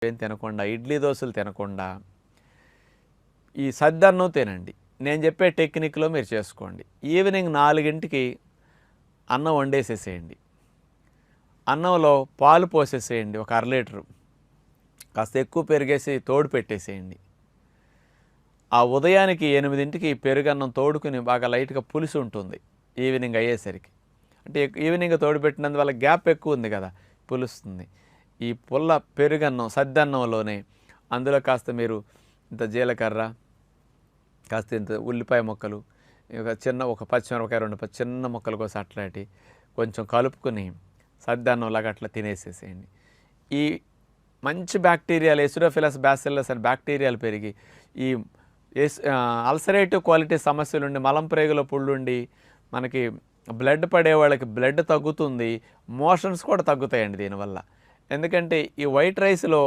ఏం తినకుండా, ఇడ్లీ దోసలు తినకుండా ఈ సద్దన్నం తినండి. నేను చెప్పే టెక్నిక్‌లో మీరు చేసుకోండి. ఈవినింగ్ 4కి అన్నం వండేసేసేయండి. అన్నంలో పాలు పోసేసేయండి ఒక అర లీటరు. కాస్త ఎక్కువ పెరుగేసి తోడు పెట్టేసేయండి. ఆ ఉదయానికి 8కి పెరుగన్నం తోడుకుని బాగా లైట్‌గా పులుసు ఉంటుంది ఈవినింగ్ అయ్యేసరికి. అంటే ఈవినింగ్ తోడుపెట్టినందువల్ల గ్యాప్ ఎక్కువ ఉంది కదా, పులుస్తుంది. ఈ పుల్ల పెరుగన్నం సద్దన్నంలోనే అందులో కాస్త మీరు ఇంత జీలకర్ర, కాస్త ఇంత ఉల్లిపాయ ముక్కలు, ఒక పచ్చిమిరపకాయ 2 చిన్న ముక్కలు కోసి అట్లాంటి కొంచెం కలుపుకొని సద్దన్నంలాగా అట్లా తినేసేసేయండి. ఈ మంచి బ్యాక్టీరియాలు ఎసిడోఫిలస్ బ్యాసిల్లస్ అనే బ్యాక్టీరియాలు పెరిగి ఈ అల్సరేటివ్ క్వాలిటీ సమస్యలుండి మలం ప్రేగులో పుళ్ళుండి మనకి బ్లడ్ పడే వాళ్ళకి బ్లడ్ తగ్గుతుంది, మోషన్స్ కూడా తగ్గుతాయండి దీనివల్ల. ఎందుకంటే ఈ వైట్ రైస్లో